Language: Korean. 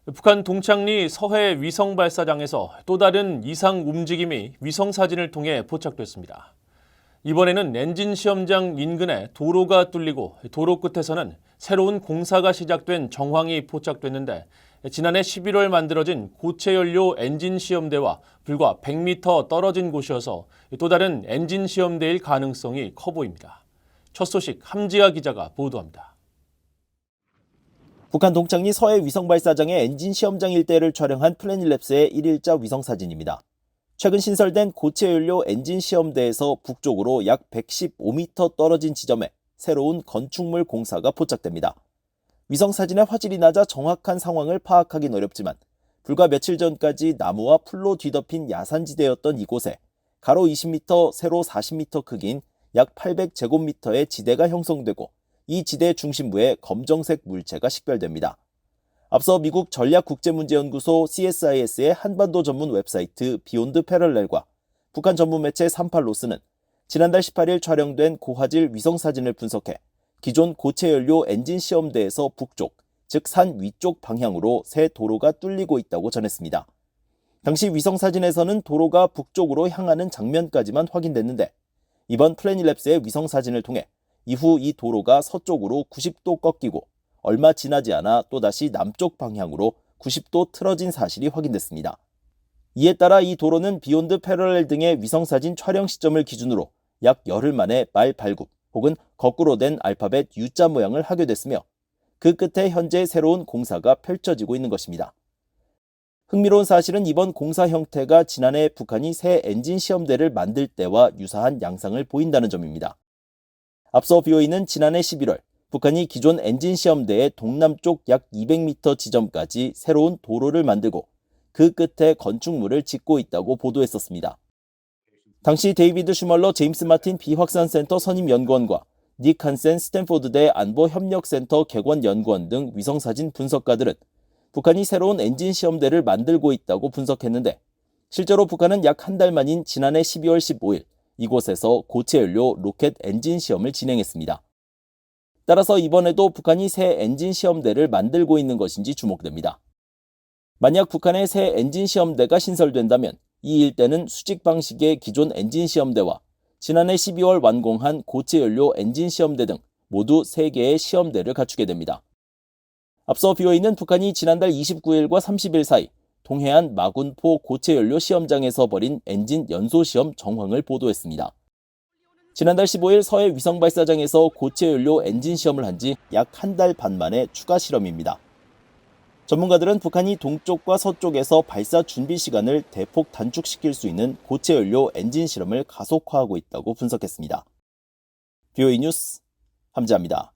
북한 동창리 서해 위성 발사장에서 또 다른 이상 움직임이 위성 사진을 통해 포착됐습니다. 이번에는 엔진 시험장 인근에 도로가 뚫리고 도로 끝에서는 새로운 공사가 시작된 정황이 포착됐는데 지난해 11월 만들어진 고체 연료 엔진 시험대와 불과 100m 떨어진 곳이어서 또 다른 엔진 시험대일 가능성이 커 보입니다. 첫 소식 함지아 기자가 보도합니다. 북한 동창리 서해 위성발사장의 엔진 시험장 일대를 촬영한 플래닛랩스의 1일자 위성사진입니다. 최근 신설된 고체 연료 엔진 시험대에서 북쪽으로 약 115m 떨어진 지점에 새로운 건축물 공사가 포착됩니다. 위성사진의 화질이 낮아 정확한 상황을 파악하긴 어렵지만 불과 며칠 전까지 나무와 풀로 뒤덮인 야산지대였던 이곳에 가로 20m, 세로 40m 크기인 약 800제곱미터의 지대가 형성되고 이 지대 중심부에 검정색 물체가 식별됩니다. 앞서 미국 전략국제문제연구소 CSIS의 한반도 전문 웹사이트 비욘드 패럴렐과 북한 전문 매체 38로스는 지난달 18일 촬영된 고화질 위성사진을 분석해 기존 고체 연료 엔진 시험대에서 북쪽, 즉 산 위쪽 방향으로 새 도로가 뚫리고 있다고 전했습니다. 당시 위성사진에서는 도로가 북쪽으로 향하는 장면까지만 확인됐는데 이번 플래닛랩스의 위성사진을 통해 이후 이 도로가 서쪽으로 90도 꺾이고 얼마 지나지 않아 또다시 남쪽 방향으로 90도 틀어진 사실이 확인됐습니다. 이에 따라 이 도로는 비욘드 패러렐 등의 위성사진 촬영 시점을 기준으로 약 열흘 만에 말 발굽 혹은 거꾸로 된 알파벳 U자 모양을 하게 됐으며 그 끝에 현재 새로운 공사가 펼쳐지고 있는 것입니다. 흥미로운 사실은 이번 공사 형태가 지난해 북한이 새 엔진 시험대를 만들 때와 유사한 양상을 보인다는 점입니다. 앞서 BOE는 지난해 11월 북한이 기존 엔진 시험대의 동남쪽 약 200m 지점까지 새로운 도로를 만들고 그 끝에 건축물을 짓고 있다고 보도했었습니다. 당시 데이비드 슈멀러 제임스 마틴 비확산센터 선임연구원과 닉 한센 스탠포드대 안보협력센터 객원연구원 등 위성사진 분석가들은 북한이 새로운 엔진 시험대를 만들고 있다고 분석했는데 실제로 북한은 약 한 달 만인 지난해 12월 15일 이곳에서 고체 연료 로켓 엔진 시험을 진행했습니다. 따라서 이번에도 북한이 새 엔진 시험대를 만들고 있는 것인지 주목됩니다. 만약 북한의 새 엔진 시험대가 신설된다면 이 일대는 수직 방식의 기존 엔진 시험대와 지난해 12월 완공한 고체 연료 엔진 시험대 등 모두 3개의 시험대를 갖추게 됩니다. 앞서 BOE는 북한이 지난달 29일과 30일 사이 동해안 마군포 고체 연료 시험장에서 벌인 엔진 연소 시험 정황을 보도했습니다. 지난달 15일 서해 위성 발사장에서 고체 연료 엔진 시험을 한 지 약 한 달 반 만에 추가 실험입니다. 전문가들은 북한이 동쪽과 서쪽에서 발사 준비 시간을 대폭 단축시킬 수 있는 고체 연료 엔진 실험을 가속화하고 있다고 분석했습니다. BOE 뉴스 함지아입니다.